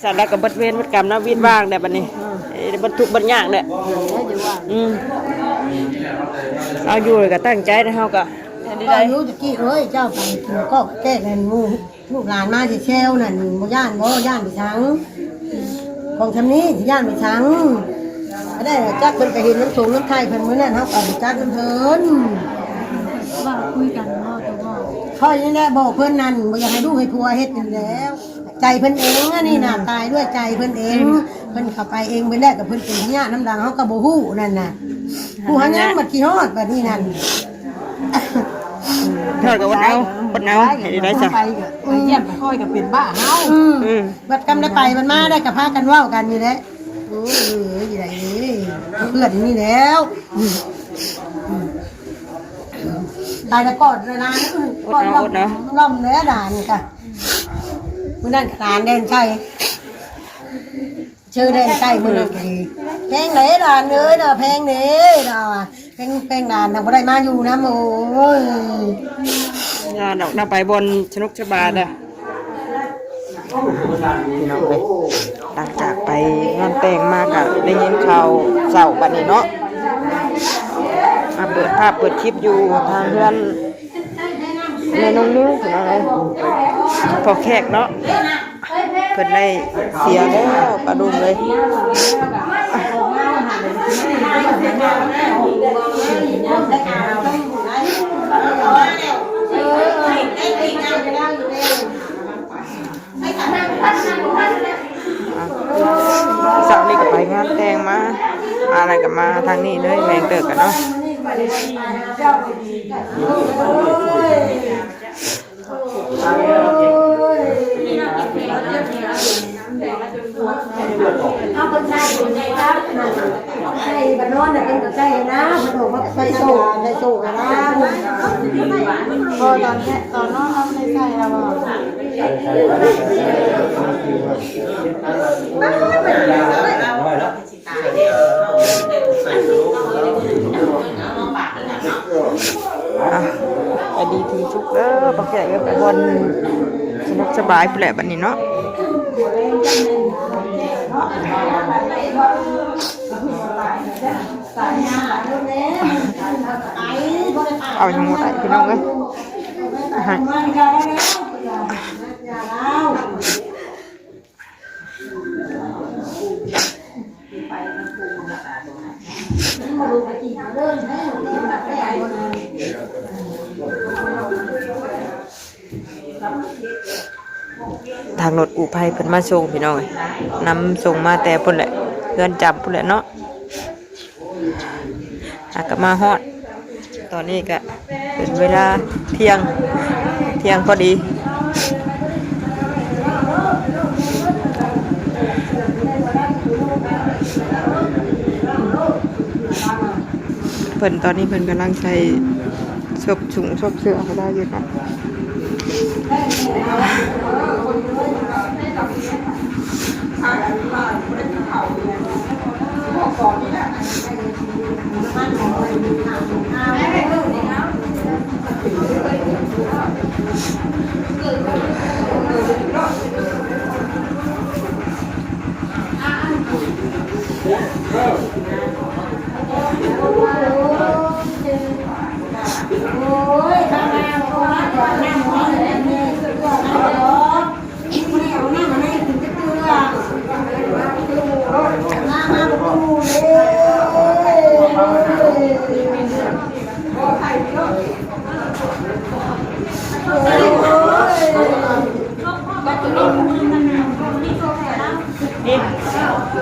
สัตว์แล้วก็บัดเวรบัดกรรมนะวินว่างได้บัดนี้บัดทุกข์บัดยากแหละเอาอยู่เลยก็ตั้งใจนะเฮาก็ได้รู้ตะกี้เอ้ยเจ้าไปกินก็แก้กันงูลูกหลานมาสิเชลนั่นบ่ย่านไปชังของทำนี้สิย่านไปชังได้จักเพิ่นก็เห็นน้ำสูงน้ำไทยเพิ่นมื้อนั้นเฮาก็จักเพิ่นว่าคุยกันเนาะแต่ว่าพ่อยังได้บอกเพิ่นนั่นบ่อยากให้ลูกให้ผัวเฮ็ดนั่นแล้วใจเพิ่นเองอันนี้น่ะตายด้วยใจเพิ่นเองเพิ่นเข้าไปเองเพิ่นได้กับเพิ่นเป็นพญาน้ำดังเฮาก็บ่ฮู้นั่นน่ะผู้หายังบัดขี้ฮอดบัดนี้นั่นเธอก็วัดเอาให้ได้ซะไปเยี่ยมไปค่อยก็เป็นบ้าเฮาบัดกำได้ไปมันมาได้ก็พากันเว้ากันอยู่แหละโอ้ยอยู่ได้นี่เพื่อนนี่แล้วตายแล้วกอดเลยนะกอดล้อมเนื้อด่านค่ะมื้อนั้นขานแดนชัยชื่อแดนชัยมื้อนั้นแพงไหนด่านเอ้ยน่ะแพงนี่ดาวอ่ะแพงด่านน่ะบ่ได้มาอยู่นะโอ้ยงานดอกน่าไปบนสนุกสบายเด้อพี่น้องเอ้ยหลังจากไปงานแต่งมาก็ได้ยินข่าวเศร้าบัดนี้เนาะมาเปิดภาพเปิดคลิปอยู่ทางเพื่อนในน้องนิ้วพี่น้องเอ้ยพอแขกเนาะเพิ่นได้เสียแล้วกระดุมเลยสาวนี่ก็ไปงานแต่งมาอะไรก็มาทางนี้เลยแมงเติกกันเนาะเอาคนใจครับใจบ้านนอนเป็นกับใจนะมันบอกว่าไปโซ่กันนะพอตอนนอนเราไม่ใช่เราอดีทีชุกปักแก่ก็ไปบนสนุกสบายแปลบันนี้เนาะเอาอย่างหมดไอ้พี่น้องเลยทางรถกู้ภัยเพิ่นมาส่งพี่น้องนำส่งมาแต่พุ่นแหละเพื่อนจับพุ่นแหละเนาะก็มาฮอดตอนนี้ก็เป็นเวลาเที่ยงพอดีเพิ่นตอนนี้เพิ่นกำลังใช้ศพถุงศพเสื้อเขาได้อยู่นะ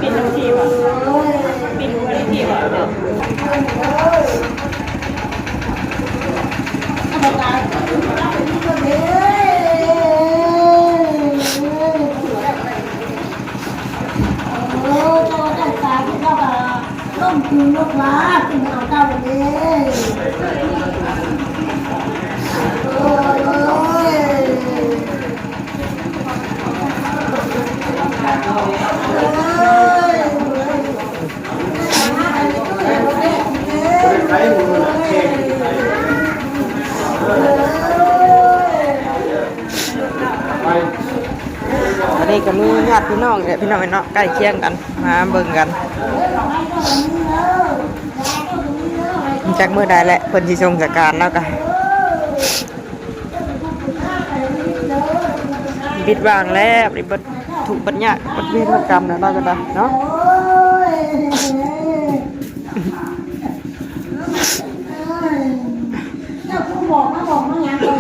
ปิดน้ำทีว่ะปิดน้ำทีว่ะต้มกินลูกหลานกินเอาเจ้าเลยอันนี้ก็มีญาติพี่ พี่น้องเนี่ยพี่น้องเนาะใกล้เคียงกันมาเบิ่งกันจากเมื่อใดแหละเพิ่นสิส่งจากการแล้วก็ปิดวางแล้วนี่บ่ถูกบัญญัติบัดเวรกรรมแล้วเราก็ได้เนาะเจ้าผู้บอกมาอย่างไร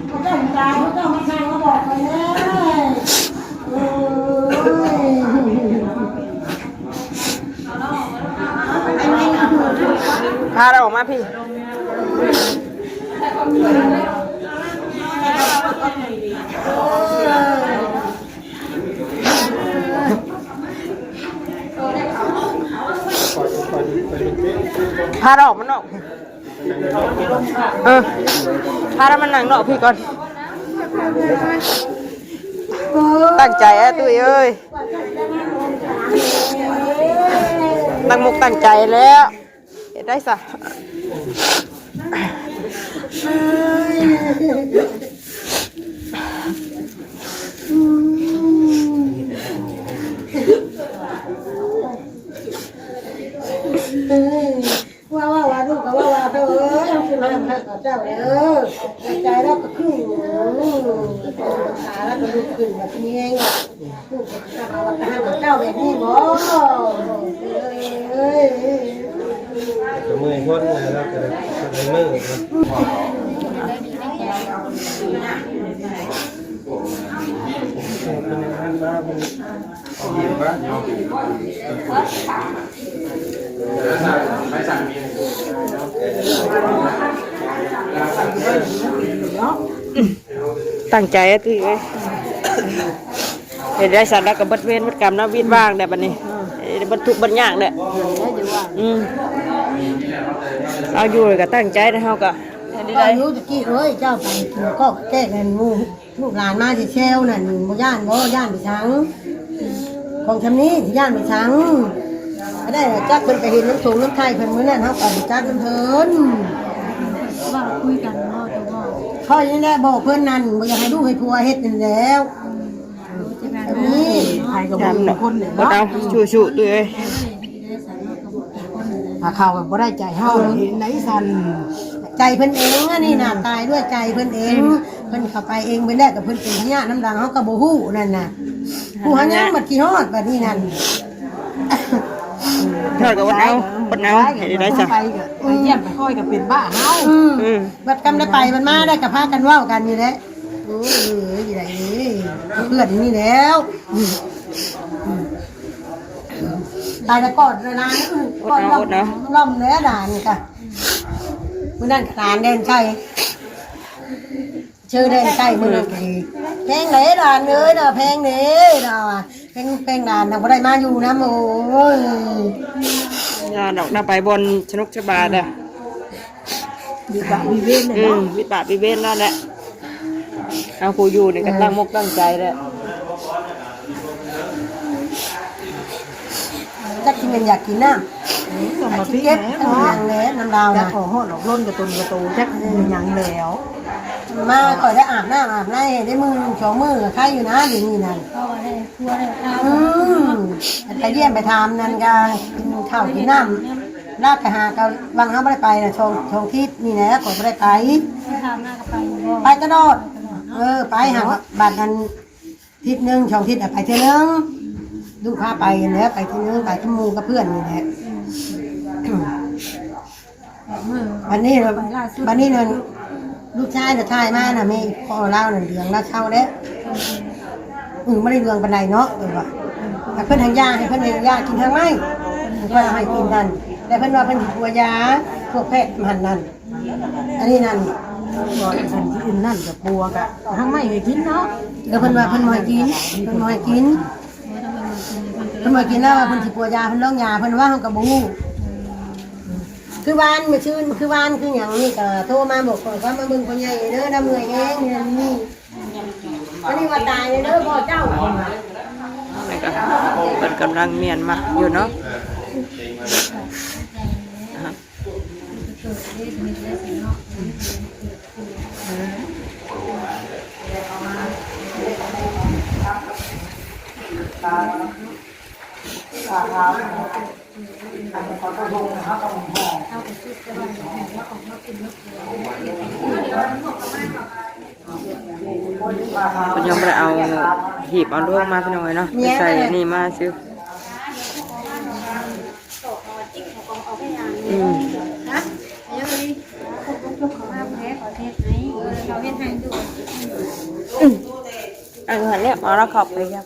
เขาต้องตายเขาต้องมาทางเขาบอกไปเลยพาเราออกมาพี่พาเราออกมันออกพาเรามันหนังนอกพี่ก่อนตั้งใจอะตุ้ยเอ้ยตั้งมุกตั้งใจแล้วเห็นได้สะว่าลูกก็ว่าเธอคือมาพระเจ้าเด้อใจแล้วก็ขึ้นขาแล้วก็ลุกขึ้นแบบนี้เองลูกก็จะมาว่าเจ้าแบบนี้บ่เอ้ย จะมือพ้นแล้วก็ได้มือตั้งใจอะที่เห็นได้สัตว์แล้วก็บัดเวรบัดกรรมนะวิดว่างแบบนี้บรรทุกบรรยากเนี่ยเอาอยู่เลยก็ตั้งใจนะเฮาก็ อายุตะกี้เอ้ยเจ้าไปกินก็แก้กันงูลูกหลานมาที่เชลนั่นบ่ย่านไปชังของชำนี้ที่ย่านไปชังก็ได้จักเพิ่นไปเห็นน้ำสูงน้ำไทยเพิ่นมื้อนั้นเฮาก็จักเพิ่นว่าคุยกันเนาะจังว่าพ่อยังได้บอกเพิ่นนั่นบ่อยากให้ลูกให้ผัวเฮ็ดนั่นแล้วนี่ใครก็บ่มีคนเลยเนาะ ชูๆตัวเอ้ย ถ้าเข้าบ่ได้ใจเฮาเห็นไหนสั่นใจเพิ่นเองอันนี้น่ะตายด้วยใจเพิ่นเองเพิ่นเข้าไปเองเพิ่นได้กับเพิ่นเป็นพญาน้ำดังเฮาก็บ่ฮู้นั่นน่ะผู้หายังบัดขี้ฮอดบัดนี้นั่น เท่ากับวันเอาเห็นได้จ้ะ ไปเยี่ยมไปค่อยก็เป็นบ้าเฮาบัดกำได้ไปมันมาได้ก็พากันเว้ากันนี่แหละโอ้ยอีไดนี่เพื่อนนี่แล้วตายแล้วกอดเลยนะกอดล่อมเนื้อด่านค่ะมือนั่นขานแดนไก่ชื่อแดนไก่มือนั่นแพงเลยด่านเลยนะแพงเลยด่าแพงด่านนะบ่ได้มาอยู่นะโอ้ย งานดอกน้าไปบนชนกชบาเนี่ย วิบากวิเวนเลยเนาะ วิบากวิเวนนั่นแหละเอาผู้อยู่นี่ก็ตั้งมุกตั้งใจแหละ จักที่มันอยากกินน้ำมาพี่เก็บยังเละน้ำดาวนะขอหอดหลอกล้นกระตุนกระตูจักยังแล้วมาก่อนได้อาบน้ำอาบน้ำได้มือสองมือใครอยู่นะเดี๋ยวนี้นั่นไปเยี่ยมไปทำนั่นกันกินข้าวกินน้ำลาดกระหากับวังเขาไม่ได้ไปนะชงทิพนี่นะก่อนไม่ได้ไปตลอดไปหาบัตรนั้นทิศนึง2 ทิศไปเท่านึงดูพาไปเนี่ยไปที่นึงไปที่มูกับเพื่อนนี่แหละวันนี้เนี่ยลูกชายถ่ายมาน่ะมีพ่อเล่าหนึ่งเดือนแล้วเช่าแล้วไม่ได้เรื่องปันใดเนาะเดี๋ยวว่าเพื่อนทางยาให้เพื่อนทางยากินทางไม้เพื่อนให้กินนั่นแต่เพื่อนว่าเพื่อนตัวยาพวกแพทย์มันนั่นอันนี้นั่นบอกฉันที่อื่นนั่นกับปัวกะทางไม้ให้กินเนาะเดี๋ยวเพื่อนว่าเพื่อนให้กินเพื่อนให้กินเพื่อนให้กินแล้วเพื่อนสิปัวยาเพื่อนร้องยาเพื่อนว่าเขากับบูคือวานมาชื่นคือวานคืออย่างนี้ก็โทรมาบอกก่อนว่ามาเบิ่งคนใหญ่เด้อดำเงยแห้งนี่วันนี้ว่าตายเลยเด้อพ่อเจ้าเป็นกำลังเมียนมาอยู่เนาะ คนยังไปเอาหีบเอาลูกมาพี่น้อยเนาะไปใส่นี่มาซื้ออันนี้มาแล้วขอบไปยับ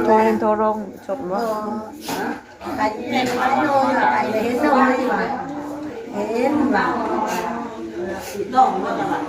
ตัวเองตัวลงจบว่าไปเห็นน้องไปเห็นน้องดีกว่าเห็นว่าน้องมันจะแบบ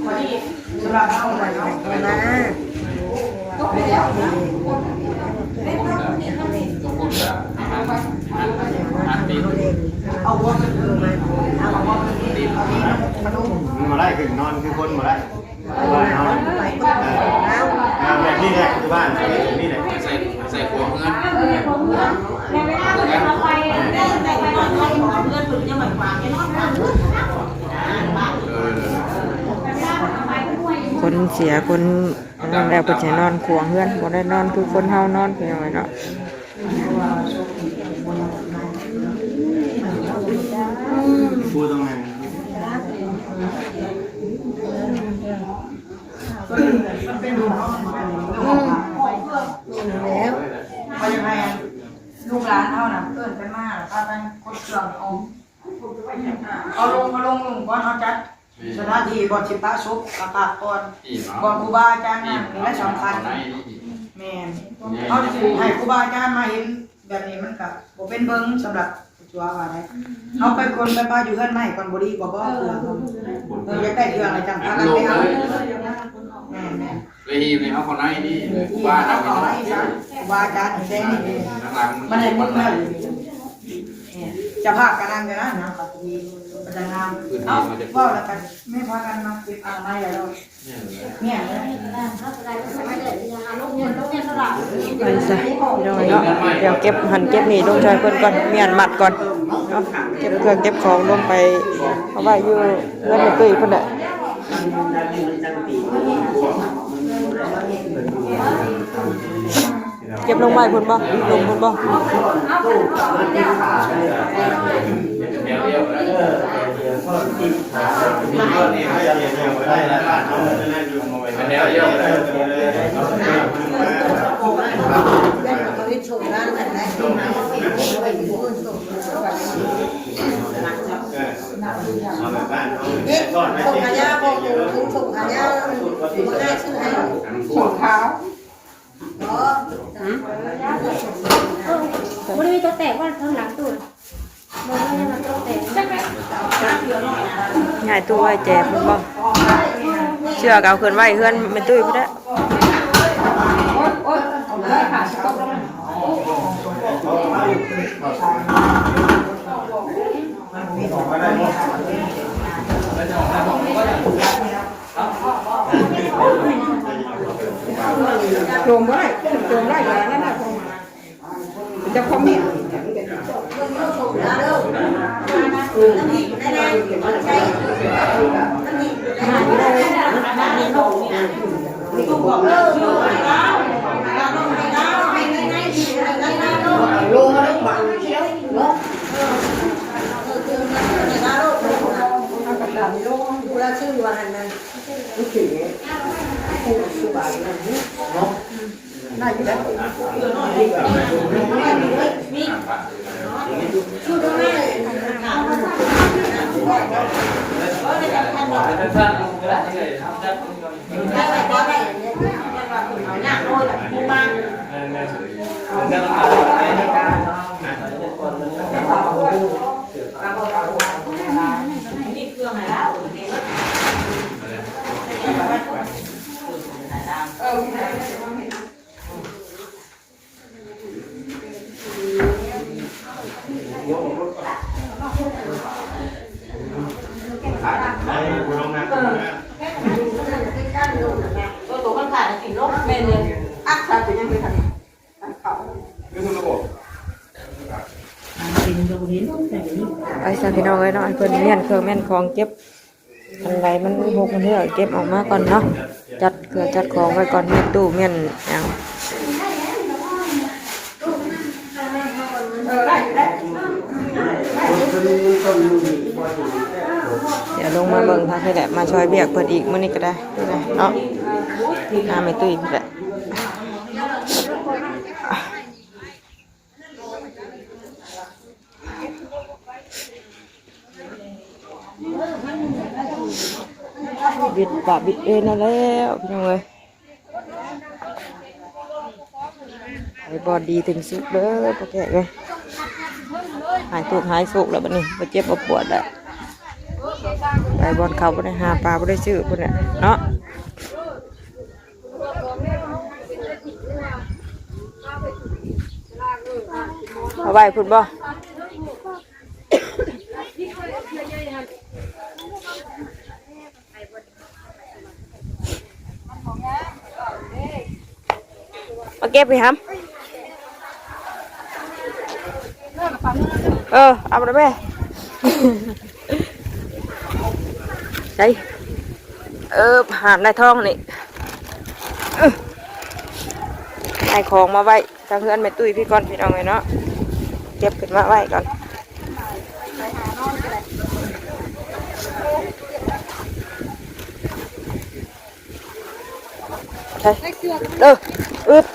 พอดีสำหรับเอาไปนะมาได้คือนอนคือคนมาได้บ้านนอนแบบนี้แหละคือบ้านนี่แหละใส่หัวเงินคนเสียคนนั่นแล้วไปใช้นอนขวงเพื่อนบ่ได้นอนคือคนเฮานอนเพียงไรเนาะพูดตรงไหนแล้ว พอยังไงลูกหลานเท่านั้นเกิดไปมากพากันกดเครื่องเอาลงลุงก่อนเอาจัดสถานที่บ่ชิตาซุปอากาศก่อนครูบาอาจารย์นั่นและสำคัญแม่นเขาสิให้ครูบาอาจารย์มาเห็นแบบนี้มันก็บ่เป็นเบิ่งสำหรับตัวว่าได้เขาไปคนไปป้าอยู่เฮือนใหม่ก่อนบ่ดีกว่าบ่เครื่องอยากได้เครื่องอะไรจังพากันไปเอาแม่นเลยเอาคนไหนนี่ ว่าเอาขอให้ซะว่าอาจารย์แจ้งนี่มันให้มึงเลยจะพากันนั่งกันนะปฏิบัติงานเอาว่าแล้วกันไม่พากันมาติดอ่างไม่แล้วเนี่ยไปซะพี่น้อยเนาะเดี๋ยวเก็บหันเก็บนี่ลงชอยเพิ่นก่อนเมียนมัดก่อนเนาะเก็บเครื่องเก็บของลงไปเอาไว้อยู่เงินให้ตุ้ยเพิ่นแหละเก็บลงไว้เพิ่นบ่ลงเพิ่นบ่ส่งขายาบอกถึงส่งขายาไม่ได้ชื่อให้ส่งขาวไม่ได้มีตัวแตกว่าข้างหลังตู้ไม่ได้มาตัวแตกใช่ไหม ง่ายตู้ไว้แจกเพิ่นบ่เชือกเอาขึ้นไว้เฮือนแม่ตุ้ยพุ่นแหละโจมได้โจมได้อย่างนั้นนะจะคอมเมนต์ลงมาแล้วหวังเชียวเนาะกูรักชื่อว่าหันนั้น รู้สึกไงพูดสุบายนะเนาะน่าจะได้ชื่อตรงนั้นตัวมันขาดสิ่งโลกเมนเลยอักษรเป็นยังไงทางเขา คือคุณระบบ ไปซะ าพี่น้องเอ้ยเนาะให้เพิ่นเมียนเครื่องแม่นของเก็บอันใดมันหกมันเหือเก็บออกมาก่อนเนาะจัดเครื่องจัดของไว้ก่อนเมียนตู้เมียนหยังเดี๋ยวลงมาเบิ่งทางนี่แหละมาช่วยเบียกเพิ่นอีกมื้อนี้ก็ได้เนาะน้าไม่ตุ้ยแหละบิดบาบิดเอ็นแล้วพี่น้องเอ้ยไอ้บอดีถึงสุกเด้อพวกแกเลยหายทุกข์หายสุขแล้วบัดนี้บ่เจ็บบ่ปวดแล้วไปบอลเขาบ่ได้หาปลาบ่ได้ซื้อพุ่นน่ะเนาะเอาไว้พุ่นบ่มาเก็บไปครับเอาไปแม่ใช่หามได้ทองนี่ได้ของมาไว้ทางเพื่อนแม่ตุ้ยพี่ก่อนพี่น้องเลยเนาะเก็บขึ้นมาไว้ก่อนใช่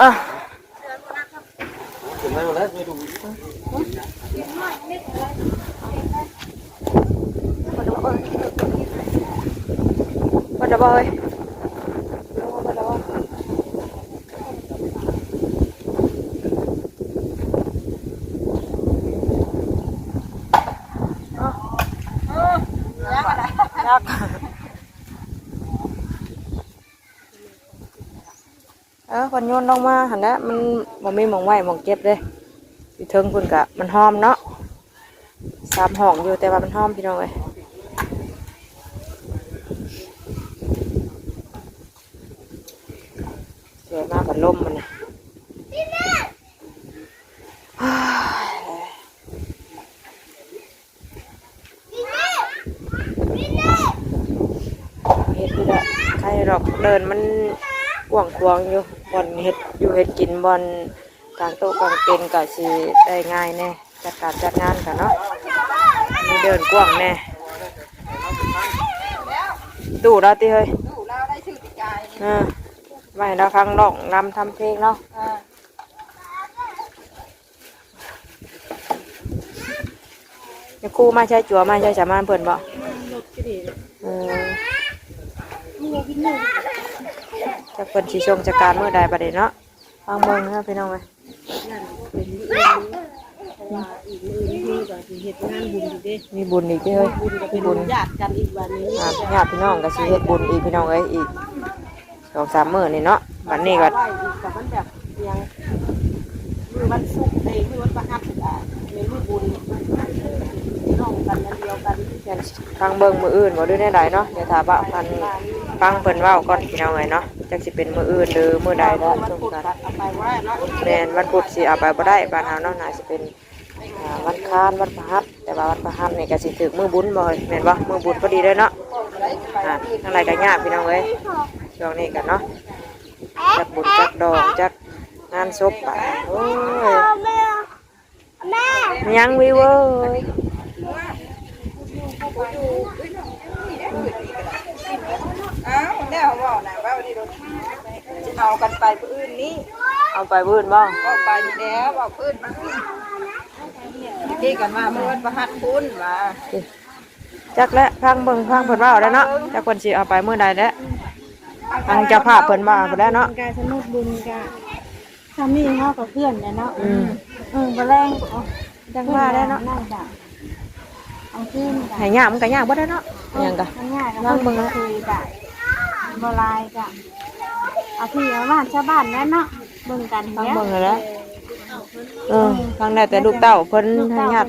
อ่ะมาดับเลยคนโยนลงมาหันนะมันบ่มีหมองไหวหมองเก็บเลยอยู่เทิงคุณกะมันหอมเนาะ3 ห้องอยู่แต่ว่ามันหอมพี่น้องเลยสวยมากกับลมมันนะเฮ็ดอยู่ละใครหรอกเดินมันกว้างควางอยู่บอนเฮ็ดอยู่เฮ็ดกินบอนกลางโต๊ะกลางเต็นท์ก็สิได้ง่ายแน่จัดการจัดงานกันเนาะมีเดินกว้างแน่ตู้เราติเฮ้ยตู้เราได้ชื่อติกายไม่เราฟังร้องรำทำเพลงเนาะจะครูมาใช้จั่วมาใช้สามานเพิ่นบ่จะเพิ่นสิชงจัดการมื้อใดบัดนี้เนาะฟังเบิ่งนะพี่น้องเอ้ยมีบุญอีกเด้อมีบุญญาติกันอีกวันนี้ญาติพี่น้องก็สิเฮ็ดบุญอีกพี่น้องเอ้ยอีก 2-3 มื้อนี่เนาะวันนี้ก็มันแบบยังมื้อวันศุกร์มื้อวันพฤหัสเป็นมื้อบุญน้องกันเดียวกันฟังเบิ่งมื้ออื่นบ่ด้วยแน่ใดเนาะเดี๋ยวถ้าว่าฟังเพิ่นเว้าก่อนพี่น้องเอ้ยเนาะจักสิเป็นมื้ออื่นหรือมื้อใดแล้วสงกันแม่นวันพุธสิเอาไปบ่ได้บ้านเฮาเนาะน่าสิเป็นวันคานวันพฤหัสแต่ว่าวันพฤหัสนี่ก็สิถึกมื้อบุญบ่แม่นบ่มื้อบุญพอดีเลยเนาะทั้งหลายก็ยากพี่น้องเอ้ยช่วงนี้กันเนาะจักบุญจักดอกจักงานศพป่ะโอ้ยยังวิวเอ้ยแล้วว่าน่ะว่านี่เอากันไปผู้อื่นนี่ เอาไปบื้นบ้าง ก็ไปนี่แล้วว่าพื้นมันที่กันมาเมื่อวันประหัตคุณมา จักและพังเบิ่งพังเพิ่นว่าได้เนาะจักเพิ่นสิเอาไปมื้อใดแล้วพังเจ้าภาพเพิ่นว่าบ่ได้เนาะ การสนุกบุญกะทำนี่เฮากับเพื่อนเนาะบ่แรงจังว่าได้เนาะเอาขึ้น ให้ยากมันก็ยากบ่ได้เนาะหยังก็ ง่ายๆก็เบิ่งคุยได้บ่ลายกะเอาที่เอาบ้านชาวบ้านแล้วเนาะเบิ่งกัน ฟังเบิ่งแล้วฟังได้แต่ลูกเต้าเพิ่นให้ญาติ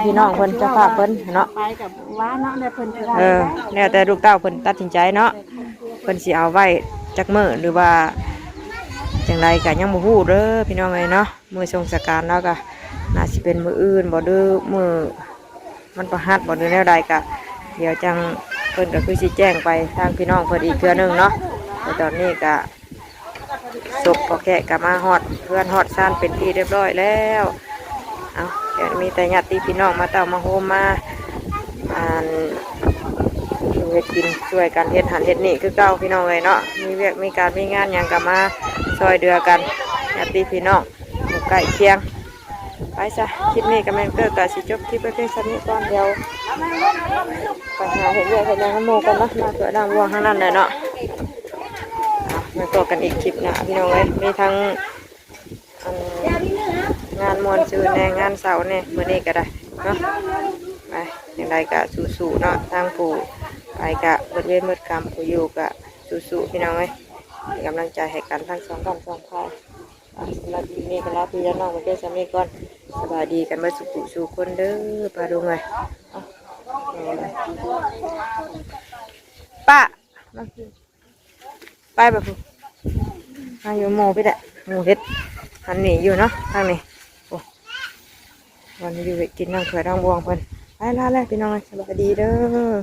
พี่น้องเพิ่นเจ้าภาพเพิ่นเนาะ ไปกับว่าเนาะได้เพิ่นสิได้ แล้วแต่ลูกเต้าเพิ่นตัดสินใจเนาะเพิ่นสิเอาไว้จักมื้อหรือว่าจังไรก็ยังบ่ฮู้เด้อพี่น้องเอ้ยเนาะมื้อสงกรานต์แล้วก็น่าสิเป็นมื้ออื่นบ่เด้อมื้อ มันประหัดบ่หรือแนวใดกะเดี๋ยวจังเพิ่นก็คือสิแจ้งไปทางพี่น้องเพิ่นอีกเทื่อนึงเนาะแต่ตอนนี้ก็ศพพอแกะก็มาฮอดเพื่อนฮอดซ่านเป็นที่เรียบร้อยแล้วเอาเดี๋ยวมีแต่ญาติพี่น้องมาเต้ามาโฮมมาเฮ็ดกินช่วยกันเฮ็ดหันเฮ็ดนี่คือเก่าพี่น้องเลยเนาะมีเวียกมีการมีงานหยังก็มาซอยเดือกันญาติพี่น้องอยู่ใกล้เคียงไปซะคลิปนี้ก็แม่นเกิดก็สิจบคลิปไปเพียงเท่านี้ก่อนเดียวไปหาเฮ็ดเวียกเฮ็ดหยังน้ำหมู่กันเนาะมาเกิดน้ำวัวข้างนั้นเลยเนาะมาต่อกันอีกคลิปนะพี่น้องเลยมีทั้งงานมวลซื่อแน่งานเสาร์เนี่ยมื้อนี้ก็ได้เนาะไปอย่างไรก็สู้ๆเนาะทางผู้ไปกะเบิดเวรเบิดกรรมผู้อยู่กะสู้ๆพี่น้องเลยเป็นกำลังใจให้กันทั้งสองฝ่ายสองฝ่ายสำหรับคลิปนี้ก็ลาพี่น้องมาเจอสามีก่อนสบายดีกันเมื่อสู่คนเด้อป้าดูไงป้าไปแบบมาอยู่โมพี่แหละโมเฮ็ดหันหนีอยู่เนาะทางนี้โอ้วันนี้อยู่กินน้ำเขือน้ำบวงเพิ่นไปลาแล้วพี่น้องสบายดีเด้อ